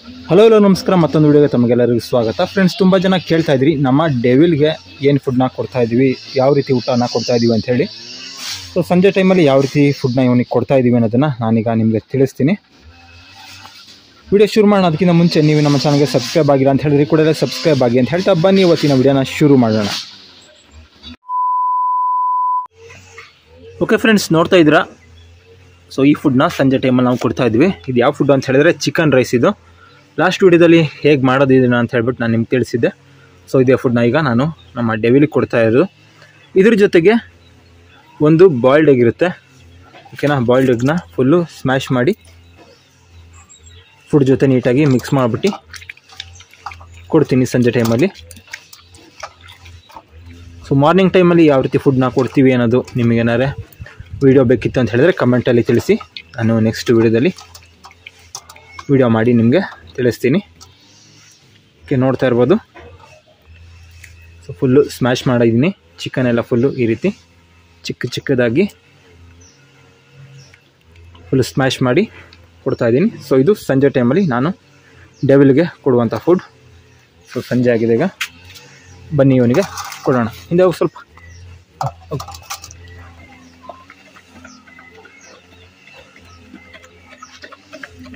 Hello ನಮಸ್ಕಾರ, ಮತ್ತೊಂದು ವಿಡಿಯೋಗೆ ತಮಗೆಲ್ಲರಿಗೂ ಸ್ವಾಗತ. ಫ್ರೆಂಡ್ಸ್, ತುಂಬ ಜನ ಕೇಳ್ತಾ ಇದ್ರಿ ನಮ್ಮ ಡೆವಿಲ್ಗೆ ಏನು ಫುಡ್ನ ಕೊಡ್ತಾ ಇದ್ದೀವಿ, ಯಾವ ರೀತಿ ಊಟನ ಕೊಡ್ತಾ ಇದ್ದೀವಿ ಅಂತ ಹೇಳಿ. ಸೊ ಸಂಜೆ ಟೈಮಲ್ಲಿ ಯಾವ ರೀತಿ ಫುಡ್ನ ಇವನಿಗೆ ಕೊಡ್ತಾ ಇದ್ದೀವಿ ಅನ್ನೋದನ್ನು ನಾನೀಗ ನಿಮಗೆ ತಿಳಿಸ್ತೀನಿ. ವಿಡಿಯೋ ಶುರು ಮಾಡೋಣ. ಅದಕ್ಕಿಂತ ಮುಂಚೆ ನೀವು ನಮ್ಮ ಚಾನಲ್ಗೆ ಸಬ್ಸ್ಕ್ರೈಬ್ ಆಗಿಲ್ಲ ಅಂತ ಹೇಳಿದ್ರೆ ಕೂಡಲೇ ಸಬ್ಸ್ಕ್ರೈಬ್ ಆಗಿ ಅಂತ ಹೇಳ್ತಾ ಬನ್ನಿ ಇವತ್ತಿನ ವಿಡಿಯೋನ ಶುರು ಮಾಡೋಣ. ಓಕೆ ಫ್ರೆಂಡ್ಸ್, ನೋಡ್ತಾ ಇದ್ದೀರಾ. ಸೊ ಈ ಫುಡ್ನ ಸಂಜೆ ಟೈಮಲ್ಲಿ ನಾವು ಕೊಡ್ತಾ ಇದ್ವಿ. ಇದು ಯಾವ ಫುಡ್ ಅಂತ ಹೇಳಿದ್ರೆ ಚಿಕನ್ ರೈಸ್. ಇದು ಲಾಸ್ಟ್ ವಿಡಿಯೋದಲ್ಲಿ ಹೇಗೆ ಮಾಡೋದಿದ್ದೀನ ಅಂತ ಹೇಳ್ಬಿಟ್ಟು ನಾನು ನಿಮ್ಗೆ ತಿಳಿಸಿದ್ದೆ. ಸೊ ಇದೇ ಫುಡ್ನ ಈಗ ನಾನು ನಮ್ಮ ಡೆವಿಲಿಗೆ ಕೊಡ್ತಾ ಇರೋದು. ಇದ್ರ ಜೊತೆಗೆ ಒಂದು ಬಾಯ್ಲ್ಡ್ ಎಗ್ ಇರುತ್ತೆ, ಓಕೆನಾ. ಬಾಯ್ಲ್ಡ್ ಎಗ್ನ ಫುಲ್ಲು ಸ್ಮ್ಯಾಶ್ ಮಾಡಿ ಫುಡ್ ಜೊತೆ ನೀಟಾಗಿ ಮಿಕ್ಸ್ ಮಾಡಿಬಿಟ್ಟು ಕೊಡ್ತೀನಿ ಸಂಜೆ ಟೈಮಲ್ಲಿ. ಸೊ ಮಾರ್ನಿಂಗ್ ಟೈಮಲ್ಲಿ ಯಾವ ರೀತಿ ಫುಡ್ನ ಕೊಡ್ತೀವಿ ಅನ್ನೋದು ನಿಮಗೇನಾರೆ ವಿಡಿಯೋ ಬೇಕಿತ್ತು ಅಂತ ಹೇಳಿದ್ರೆ ಕಮೆಂಟಲ್ಲಿ ತಿಳಿಸಿ. ನಾನು ನೆಕ್ಸ್ಟ್ ವಿಡಿಯೋದಲ್ಲಿ ವಿಡಿಯೋ ಮಾಡಿ ನಿಮಗೆ ತಿಳಿಸ್ತೀನಿ. ಓಕೆ, ನೋಡ್ತಾ ಇರ್ಬೋದು. ಸೊ ಫುಲ್ಲು ಸ್ಮ್ಯಾಶ್ ಮಾಡಿದ್ದೀನಿ ಚಿಕನ್ ಎಲ್ಲ ಫುಲ್ಲು ಈ ರೀತಿ ಚಿಕ್ಕದಾಗಿ ಫುಲ್ಲು ಸ್ಮ್ಯಾಶ್ ಮಾಡಿ ಕೊಡ್ತಾಯಿದ್ದೀನಿ. ಸೊ ಇದು ಸಂಜೆ ಟೈಮಲ್ಲಿ ನಾನು ಡೆವಿಲ್ಗೆ ಕೊಡುವಂಥ ಫುಡ್. ಸೊ ಸಂಜೆ ಆಗಿದೆ, ಈಗ ಬನ್ನಿ ಇವನಿಗೆ ಕೊಡೋಣ. ಹಿಂದೆ ಹೋಗಿ ಸ್ವಲ್ಪ.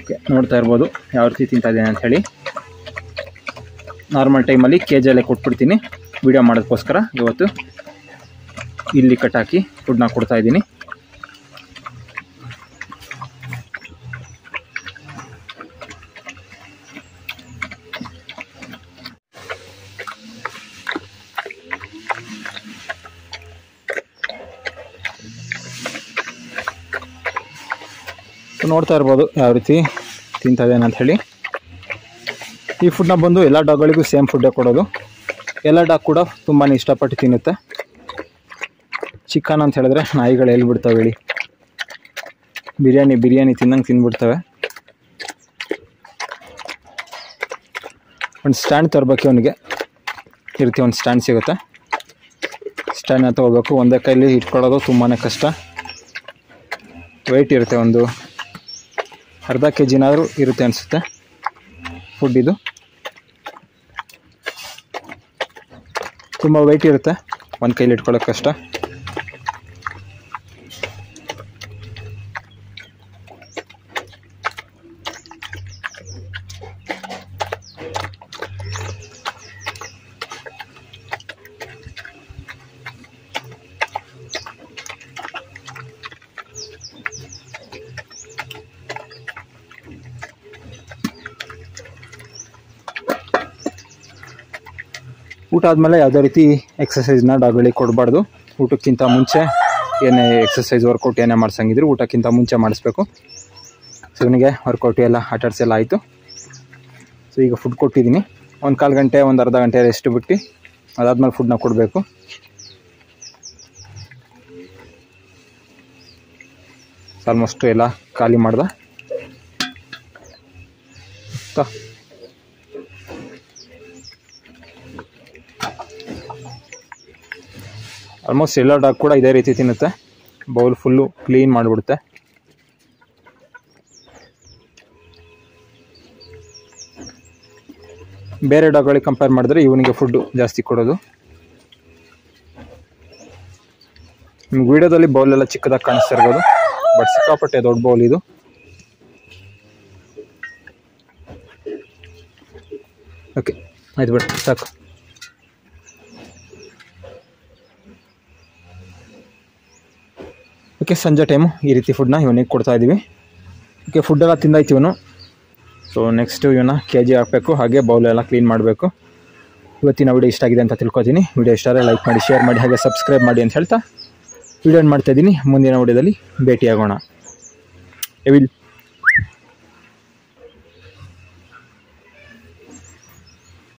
ಓಕೆ, ನೋಡ್ತಾ ಇರ್ಬೋದು ಯಾವ ರೀತಿ ತಿಂತಾ ಇದ್ದೇನೆ ಅಂಥೇಳಿ. ನಾರ್ಮಲ್ ಟೈಮಲ್ಲಿ KGಯಲ್ಲೇ ಕೊಟ್ಬಿಡ್ತೀನಿ. ವಿಡಿಯೋ ಮಾಡೋದಕ್ಕೋಸ್ಕರ ಇವತ್ತು ಇಲ್ಲಿ ಕಟ್ಟಾಕಿ ಫುಡ್ನ ಕೊಡ್ತಾಯಿದ್ದೀನಿ. ನೋಡ್ತಾ ಇರ್ಬೋದು ಯಾವ ರೀತಿ ತಿಂತಾ ಇದ್ದೇನೆ ಅಂತ ಹೇಳಿ. ಈ ಫುಡ್ನ ಬಂದು ಎಲ್ಲ ಡಾಗ್ಗಳಿಗೂ ಸೇಮ್ ಫುಡ್ಡೇ ಕೊಡೋದು. ಎಲ್ಲ ಡಾಗ್ ಕೂಡ ತುಂಬಾ ಇಷ್ಟಪಟ್ಟು ತಿನ್ನುತ್ತೆ. ಚಿಕನ್ ಅಂತ ಹೇಳಿದ್ರೆ ನಾಯಿಗಳು ಎಲ್ಲಿ ಬಿಡ್ತವೆ ಹೇಳಿ, ಬಿರಿಯಾನಿ ತಿನ್ನಂಗೆ ತಿಂದ್ಬಿಡ್ತವೆ. ಒಂದು ಸ್ಟ್ಯಾಂಡ್ ತರಬೇಕು ಅವನಿಗೆ. ಈ ರೀತಿ ಒಂದು ಸ್ಟ್ಯಾಂಡ್ ಸಿಗುತ್ತೆ, ಸ್ಟ್ಯಾಂಡ್ನ ತೊಗೋಬೇಕು. ಒಂದೇ ಕೈಲಿ ಇಟ್ಕೊಳ್ಳೋದು ತುಂಬಾ ಕಷ್ಟ. ವೆಯ್ಟ್ ಇರುತ್ತೆ, ಒಂದು ಅರ್ಧ kgನಾದರೂ ಇರುತ್ತೆ ಅನಿಸುತ್ತೆ ಫುಡ್. ಇದು ತುಂಬ ವೆಯ್ಟ್ ಇರುತ್ತೆ, ಒಂದು ಕೈಲಿ ಇಟ್ಕೊಳ್ಳೋಕೆ ಕಷ್ಟ. ಊಟ ಆದಮೇಲೆ ಯಾವುದೇ ರೀತಿ ಎಕ್ಸಸೈಸ್ನ ಡಾಗ್ಗಳಿಗೆ ಕೊಡಬಾರ್ದು. ಊಟಕ್ಕಿಂತ ಮುಂಚೆ ಏನೇ ಎಕ್ಸಸೈಸ್ ವರ್ಕೌಟ್ ಏನೇ ಮಾಡ್ಸಂಗಿದ್ರು ಊಟಕ್ಕಿಂತ ಮುಂಚೆ ಮಾಡಿಸ್ಬೇಕು. ಸೊ ಇವನಿಗೆ ವರ್ಕೌಟ್ ಎಲ್ಲ ಆಟಾಡ್ಸಿ ಎಲ್ಲ ಆಯಿತು. ಸೊ ಈಗ ಫುಡ್ ಕೊಟ್ಟಿದ್ದೀನಿ. ಒಂದು ಕಾಲು ಗಂಟೆ ಒಂದು ಅರ್ಧ ಗಂಟೆ ರೆಸ್ಟ್ ಬಿಟ್ಟು ಅದಾದ್ಮೇಲೆ ಫುಡ್ನ ಕೊಡಬೇಕು. ಆಲ್ಮೋಸ್ಟ್ ಎಲ್ಲ ಖಾಲಿ ಮಾಡ್ದೆ. ಆಲ್ಮೋಸ್ಟ್ ಎಲ್ಲ ಡಾಗ್ ಕೂಡ ಇದೇ ರೀತಿ ತಿನ್ನುತ್ತೆ. ಬೌಲ್ ಫುಲ್ಲು ಕ್ಲೀನ್ ಮಾಡಿಬಿಡುತ್ತೆ. ಬೇರೆ ಡಾಗ್ಗಳಿಗೆ ಕಂಪೇರ್ ಮಾಡಿದ್ರೆ ಇವನಿಗೆ ಫುಡ್ಡು ಜಾಸ್ತಿ ಕೊಡೋದು. ನಿಮ್ಗೆ ವಿಡಿಯೋದಲ್ಲಿ ಬೌಲೆಲ್ಲ ಚಿಕ್ಕದಾಗಿ ಕಾಣಿಸ್ತಾ ಇರ್ಬೋದು, ಬಟ್ ಸಿಕ್ಕಾಪಟ್ಟೆ ದೊಡ್ಡ ಬೌಲ್ ಇದು. ಓಕೆ, ಆಯ್ತು ಬಿಡಿ, ಸಾಕು. ಓಕೆ, ಸಂಜೆ ಟೈಮು ಈ ರೀತಿ ಫುಡ್ನ ಇವನಿಗೆ ಕೊಡ್ತಾ ಇದ್ದೀವಿ. ಓಕೆ, ಫುಡ್ಡೆಲ್ಲ ತಿಂದಾಯ್ತು ಇವನು. ಸೊ ನೆಕ್ಸ್ಟು ಇವನ್ನ KG ಹಾಕಬೇಕು, ಹಾಗೆ ಬೌಲೆಲ್ಲ ಕ್ಲೀನ್ ಮಾಡಬೇಕು. ಇವತ್ತಿನ ವಿಡಿಯೋ ಇಷ್ಟ ಆಗಿದೆ ಅಂತ ತಿಳ್ಕೊತೀನಿ. ವಿಡಿಯೋ ಇಷ್ಟ ಆದರೆ ಲೈಕ್ ಮಾಡಿ, ಶೇರ್ ಮಾಡಿ, ಹಾಗೆ ಸಬ್ಸ್ಕ್ರೈಬ್ ಮಾಡಿ ಅಂತ ಹೇಳ್ತಾ ವಿಡಿಯೋ ಮಾಡ್ತಾಯಿದ್ದೀನಿ. ಮುಂದಿನ ವಿಡಿಯೋದಲ್ಲಿ ಭೇಟಿಯಾಗೋಣ. ಎವಿಲ್.